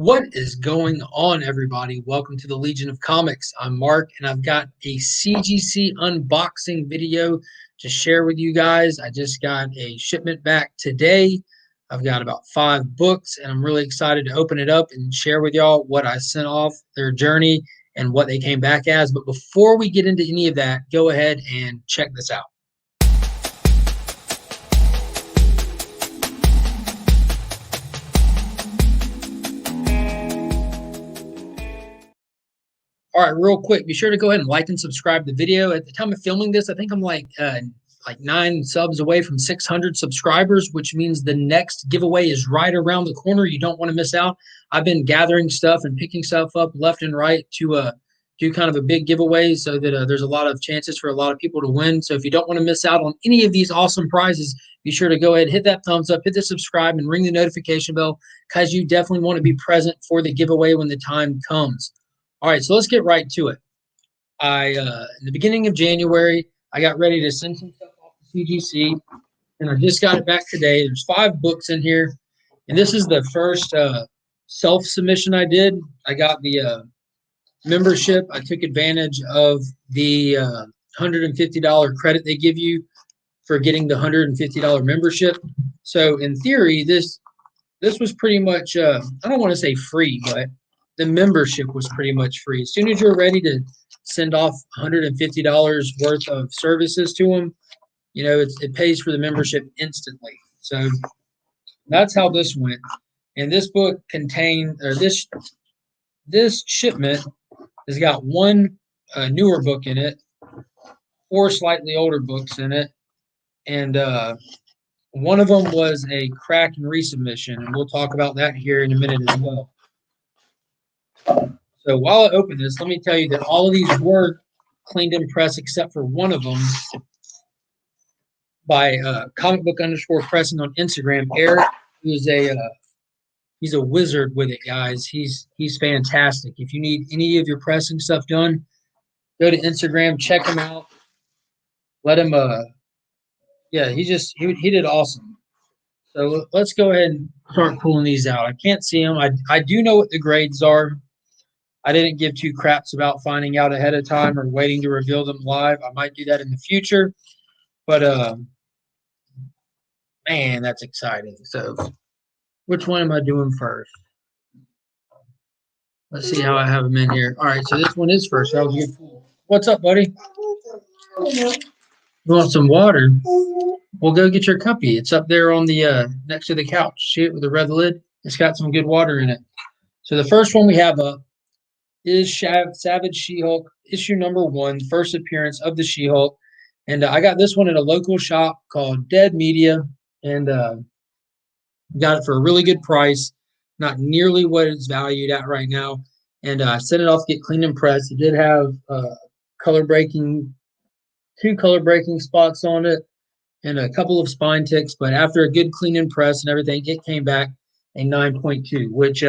What is going on, everybody? Welcome to the Legion of Comics. I'm Mark, and I've got a CGC unboxing video to share with you guys. I just got a shipment back today. I've got about 5 books, and I'm really excited to open it up and share with y'all what I sent off, their journey, and what they came back as. But before we get into any of that, go ahead and check this out. All right, real quick, be sure to go ahead and like and subscribe to the video. At the time of filming this, I think I'm like 9 subs away from 600 subscribers, which means the next giveaway is right around the corner. You don't want to miss out. I've been gathering stuff and picking stuff up left and right to do kind of a big giveaway so that there's a lot of chances for a lot of people to win. So if you don't want to miss out on any of these awesome prizes, be sure to go ahead, hit that thumbs up, hit the subscribe, and ring the notification bell because you definitely want to be present for the giveaway when the time comes. All right, so let's get right to it. In the beginning of January, I got ready to send some stuff off to CGC, and I just got it back today. There's 5 books in here, and this is the first self-submission I did. I got the membership. I took advantage of the $150 credit they give you for getting the $150 membership. So in theory, this was pretty much I don't want to say free, but the membership was pretty much free. As soon as you're ready to send off $150 worth of services to them, you know, it pays for the membership instantly. So that's how this went. And this book contained, or this shipment has got one newer book in it, 4 slightly older books in it, and one of them was a crack and resubmission, and we'll talk about that here in a minute as well. So while I open this, let me tell you that all of these were cleaned and pressed except for one of them by comic_book_pressing on Instagram. Eric, who's he's a wizard with it, guys. He's fantastic. If you need any of your pressing stuff done, go to Instagram, check him out. Let him yeah, he did awesome. So let's go ahead and start pulling these out. I can't see them. I do know what the grades are. I didn't give 2 craps about finding out ahead of time or waiting to reveal them live. I might do that in the future, but man, that's exciting. So which one am I doing first? Let's see how I have them in here. All right, so this one is first. That was a good pull. What's up, buddy? You want some water? Well, go get your cuppy. It's up there on the next to the couch. See it with the red lid? It's got some good water in it. So the first one we have up is Savage She-Hulk, issue number 1, first appearance of the She-Hulk. And I got this one at a local shop called Dead Media, and got it for a really good price, not nearly what it's valued at right now. And I sent it off to get cleaned and pressed. It did have color breaking, 2 color breaking spots on it, and a couple of spine ticks. But after a good clean and press and everything, it came back a 9.2, which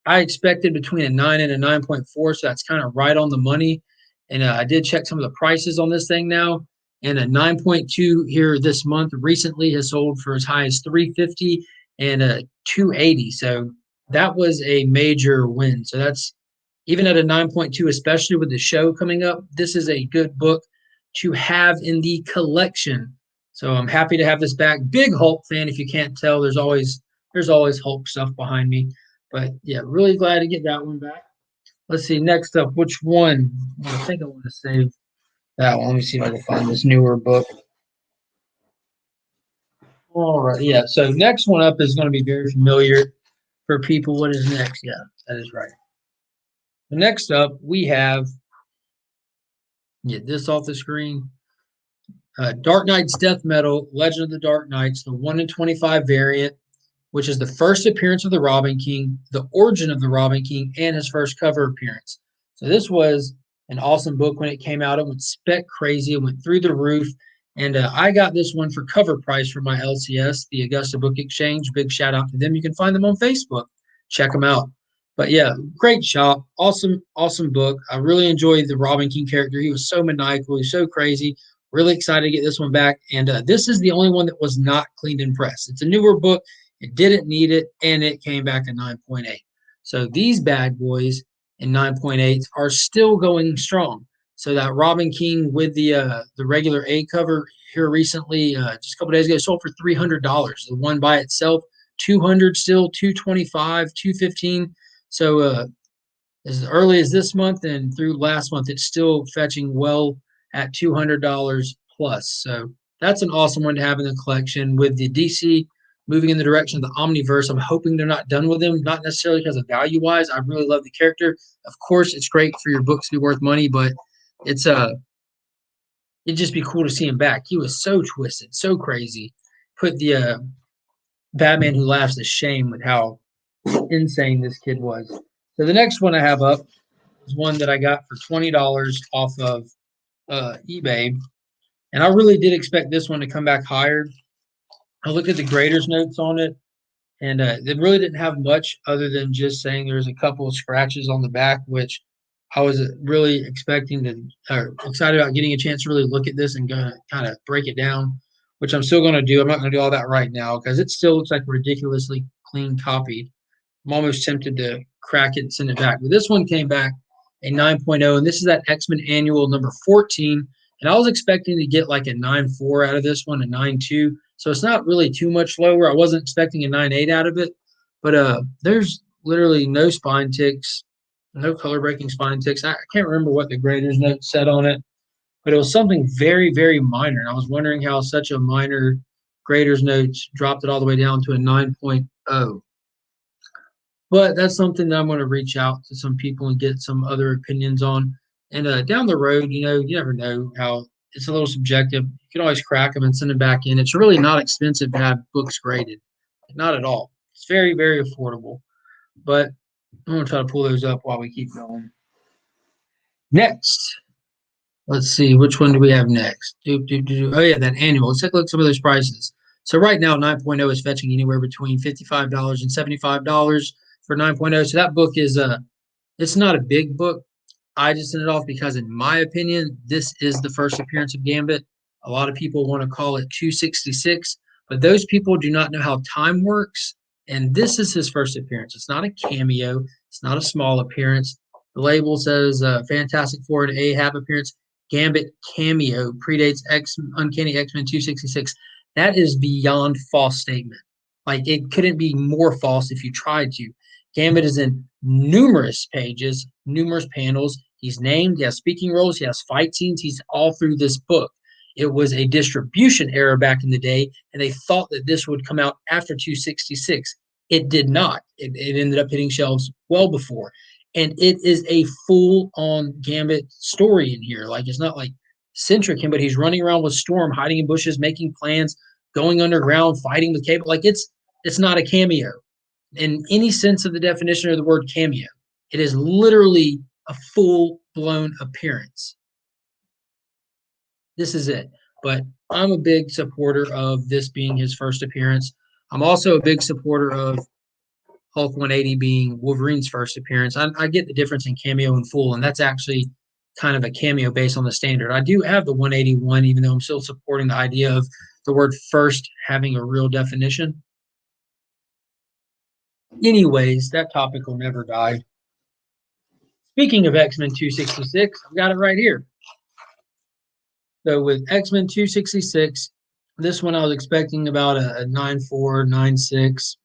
I expected between a 9 and a 9.4, so that's kind of right on the money. And I did check some of the prices on this thing now, and a 9.2 here this month recently has sold for as high as $350 and a $280. So that was a major win. So that's even at a 9.2, especially with the show coming up. This is a good book to have in the collection. So I'm happy to have this back. Big Hulk fan, if you can't tell. There's always Hulk stuff behind me. But yeah, really glad to get that one back. Let's see, next up, which one? I think I want to save that one. Let me see if I can find this newer book. All right, yeah. So next one up is going to be very familiar for people. What is next? Yeah, that is right. The next up, we have, get this off the screen, Dark Knight's Death Metal, Legend of the Dark Knights, the 1 in 25 variant, which is the first appearance of the Robin King, the origin of the Robin King, and his first cover appearance. So this was an awesome book when it came out. It went spec crazy. It went through the roof. And I got this one for cover price for my LCS, the Augusta Book Exchange. Big shout out to them. You can find them on Facebook. Check them out. But yeah, great shop. Awesome, awesome book. I really enjoyed the Robin King character. He was so maniacal. He was so crazy. Really excited to get this one back. And this is the only one that was not cleaned and pressed. It's a newer book. It didn't need it, and it came back a 9.8. So these bad boys in 9.8 are still going strong. So that Robin King with the regular A cover here recently, just a couple days ago, sold for $300. The one by itself, 200 still, 225, 215. So as early as this month and through last month, it's still fetching well at $200 plus. So that's an awesome one to have in the collection. With the DC moving in the direction of the Omniverse, I'm hoping they're not done with him, not necessarily because of value wise. I really love the character. Of course, it's great for your books to be worth money, but it's it'd just be cool to see him back. He was so twisted, so crazy. Put the Batman Who Laughs to shame with how insane this kid was. So the next one I have up is one that I got for $20 off of eBay, and I really did expect this one to come back higher. I looked at the graders notes on it, and they really didn't have much other than just saying there's a couple of scratches on the back, which I was really expecting to, or excited about getting a chance to really look at this and kind of break it down, which I'm still going to do. I'm not going to do all that right now because it still looks like a ridiculously clean copy. I'm almost tempted to crack it and send it back. But this one came back a 9.0, and this is that X-Men Annual number 14. And I was expecting to get like a 9.4 out of this one, a 9.2. So it's not really too much lower. I wasn't expecting a 9.8 out of it. But there's literally no spine ticks, no color breaking spine ticks. I can't remember what the grader's note said on it, but it was something very, very minor. And I was wondering how such a minor grader's notes dropped it all the way down to a 9.0. But that's something that I'm going to reach out to some people and get some other opinions on. And down the road, you never know how it's a little subjective. You can always crack them and send them back in. It's really not expensive to have books graded, not at all. It's very, very affordable. But I'm going to try to pull those up while we keep going. Next, let's see, which one do we have next? Oh, yeah, that annual. Let's take a look at some of those prices. So right now, 9.0 is fetching anywhere between $55 and $75 for 9.0. So that book is it's not a big book. I just sent it off because, in my opinion, this is the first appearance of Gambit. A lot of people want to call it 266, but those people do not know how time works. And this is his first appearance. It's not a cameo. It's not a small appearance. The label says Fantastic Four and Ahab appearance. Gambit cameo predates Uncanny X-Men 266. That is beyond false statement. Like, it couldn't be more false if you tried to. Gambit is in numerous pages, numerous panels. He's named, he has speaking roles, he has fight scenes, he's all through this book. It was a distribution error back in the day, and they thought that this would come out after 266. It did not. It ended up hitting shelves well before. And it is a full-on Gambit story in here. Like, it's not like centric him, but he's running around with Storm, hiding in bushes, making plans, going underground, fighting with Cable. Like, it's not a cameo in any sense of the definition of the word cameo. It is literally a full-blown appearance. This is it. But I'm a big supporter of this being his first appearance. I'm also a big supporter of Hulk 180 being Wolverine's first appearance. I get the difference in cameo and full, and that's actually kind of a cameo based on the standard. I do have the 181, even though I'm still supporting the idea of the word first having a real definition. Anyways, that topic will never die. Speaking of X-Men 266, I've got it right here. So with X-Men 266, this one I was expecting about a 9.4, 9.6.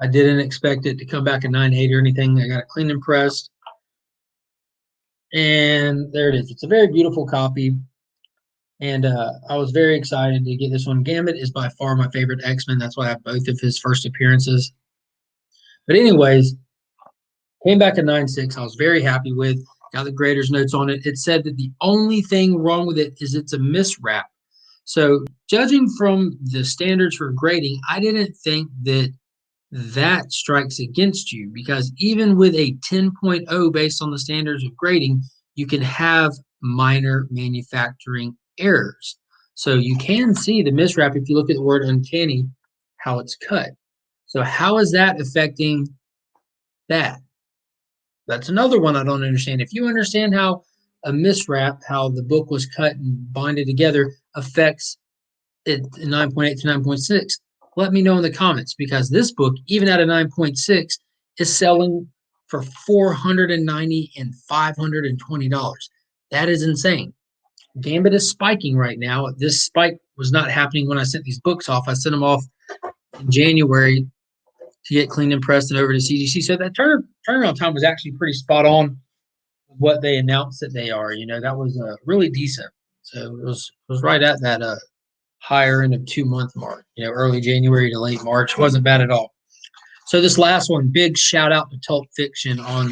I didn't expect it to come back a 9.8 or anything. I got it clean and pressed. And there it is. It's a very beautiful copy. And I was very excited to get this one. Gambit is by far my favorite X-Men. That's why I have both of his first appearances. But anyways, came back at 9.6. I was very happy with. Got the grader's notes on it. It said that the only thing wrong with it is it's a miswrap. So judging from the standards for grading, I didn't think that strikes against you, because even with a 10.0 based on the standards of grading, you can have minor manufacturing errors. So you can see the miswrap if you look at the word uncanny, how it's cut. So how is that affecting that? That's another one I don't understand. If you understand how a miswrap, how the book was cut and binded together, affects it 9.8 to 9.6, let me know in the comments, because this book, even at a 9.6, is selling for $490 and $520. That is insane. Gambit is spiking right now. This spike was not happening when I sent these books off. I sent them off in January to get cleaned and pressed and over to CGC. So that turnaround time was actually pretty spot on with what they announced that they are. That was really decent. So it was right at that higher end of 2 month mark. Early January to late March wasn't bad at all. So this last one, big shout out to Tulp Fiction on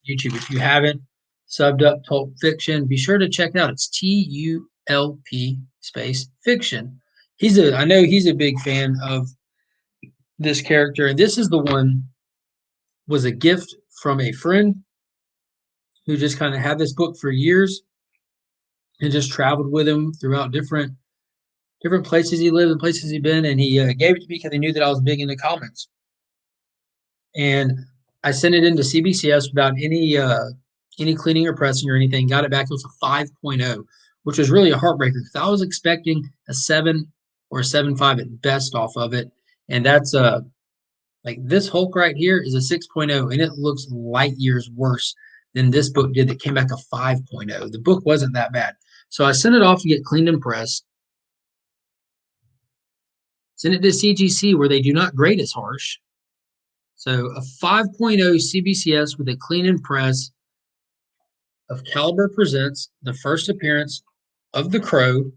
YouTube. If you haven't subbed up Tulp Fiction, be sure to check it out. It's TULP space fiction. I know he's a big fan of this character, and this is the one was a gift from a friend who just kind of had this book for years and just traveled with him throughout different places he lived and places he'd been, and he gave it to me because he knew that I was big into comics. And I sent it into CBCS without any cleaning or pressing or anything. Got it back. It was a 5.0, which was really a heartbreaker because I was expecting a 7 or a 7.5 at best off of it, and that's like this Hulk right here is a 6.0, and it looks light years worse than this book did that came back a 5.0. The book wasn't that bad. So I sent it off to get cleaned and pressed. Send it to CGC where they do not grade as harsh. So a 5.0 CBCS with a clean and press of Caliber presents the first appearance of the Crow.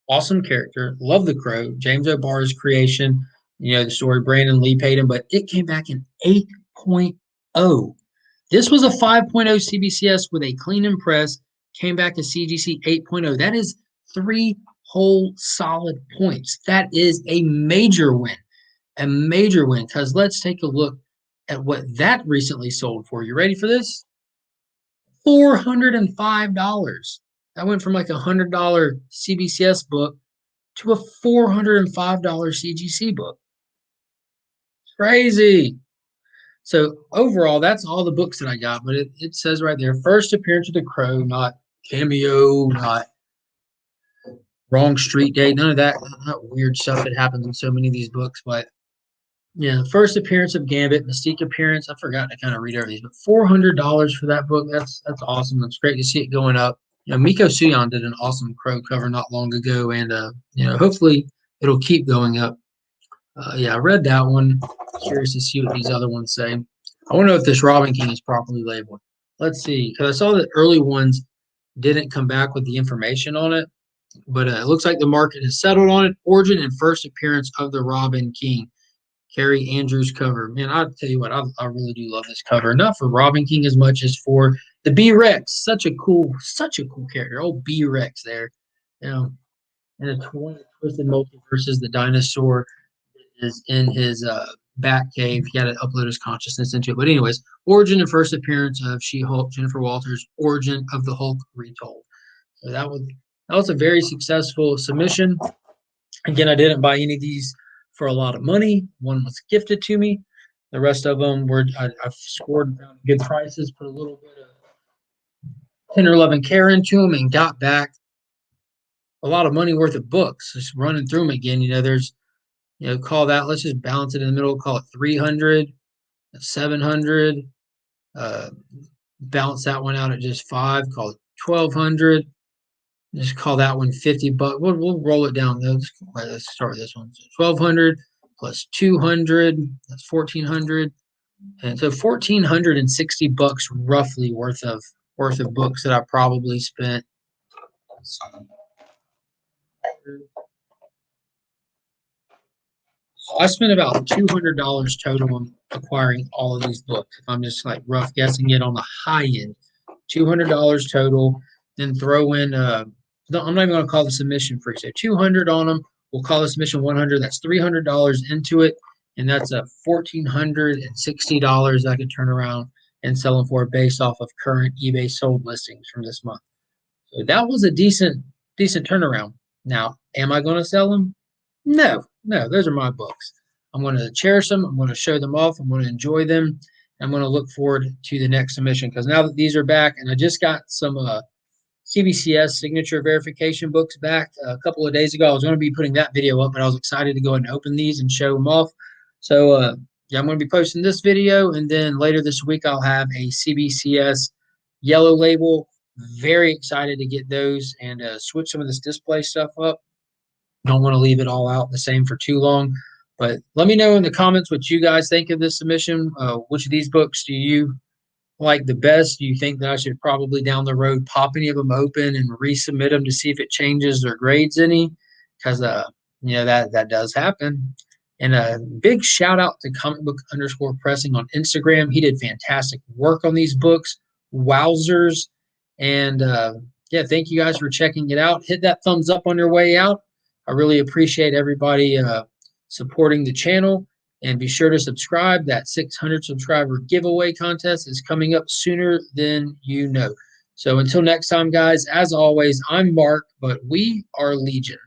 Awesome character. Love the Crow. James O'Barr's creation. The story Brandon Lee paid him, but it came back in 8.0. This was a 5.0 CBCS with a clean and press. Came back to CGC 8.0. That is 3 whole solid points. That is a major win. A major win, because let's take a look at what that recently sold for. You ready for this? $405. That went from like $100 CBCS book to a $405 CGC book. Crazy. So overall, that's all the books that I got, but it says right there, first appearance of the Crow, not cameo, not wrong street date, none of that, not weird stuff that happens in so many of these books. But yeah, first appearance of Gambit, Mystique appearance. I forgot to kind of read over these, but $400 for that book. That's awesome. It's great to see it going up. Miko Suyon did an awesome Crow cover not long ago, and hopefully it'll keep going up. Yeah, I read that one. Curious to see what these other ones say. I want to know if this Robin King is properly labeled. Let's see, because I saw that early ones didn't come back with the information on it, but it looks like the market has settled on it. Origin and first appearance of the Robin King. Carrie Andrews cover. Man, I'll tell you what, I really do love this cover. Not for Robin King as much as for the B-Rex. Such a cool character. Old B-Rex there. And the Twisted Multiverses, the dinosaur is in his bat cave. He had to upload his consciousness into it. But anyways, origin and first appearance of She-Hulk, Jennifer Walters, origin of the Hulk retold. So that was a very successful submission. Again, I didn't buy any of these for a lot of money. One was gifted to me. The rest of them I've scored and found good prices, put a little bit of 10 or 11 care into them, and got back a lot of money worth of books. Just running through them again. There's, call that, let's just balance it in the middle, call it 300, 700, balance that one out at just 5, call it 1,200. Just call that one $50. We'll roll it down. Let's start with this one. So 1,200 plus 200, that's 1,400, and so $1,460 roughly worth of books that I probably spent. I spent about $200 total on acquiring all of these books. If I'm just like rough guessing it on the high end, $200 total. Then throw in I'm not even going to call the submission free. So 200 on them. We'll call the submission 100. That's $300 into it, and that's a $1,460 I could turn around and sell them for based off of current eBay sold listings from this month. So that was a decent turnaround. Now, am I going to sell them? No, those are my books. I'm going to cherish them. I'm going to show them off. I'm going to enjoy them. I'm going to look forward to the next submission, because now that these are back, and I just got some CBCS signature verification books back a couple of days ago. I was going to be putting that video up, but I was excited to go ahead and open these and show them off. So Yeah, I'm going to be posting this video, and then later this week I'll have a CBCS yellow label. Very excited to get those and switch some of this display stuff up. Don't want to leave it all out the same for too long. But let me know in the comments what you guys think of this submission. Which of these books do you like the best? Do you think that I should probably down the road pop any of them open and resubmit them to see if it changes their grades any? Because that does happen. And a big shout out to comic book underscore pressing on Instagram. He did fantastic work on these books. Wowzers. And yeah, thank you guys for checking it out. Hit that thumbs up on your way out. I really appreciate everybody supporting the channel. And be sure to subscribe. That 600 subscriber giveaway contest is coming up sooner than you know. So until next time, guys, as always, I'm Mark, but we are Legion.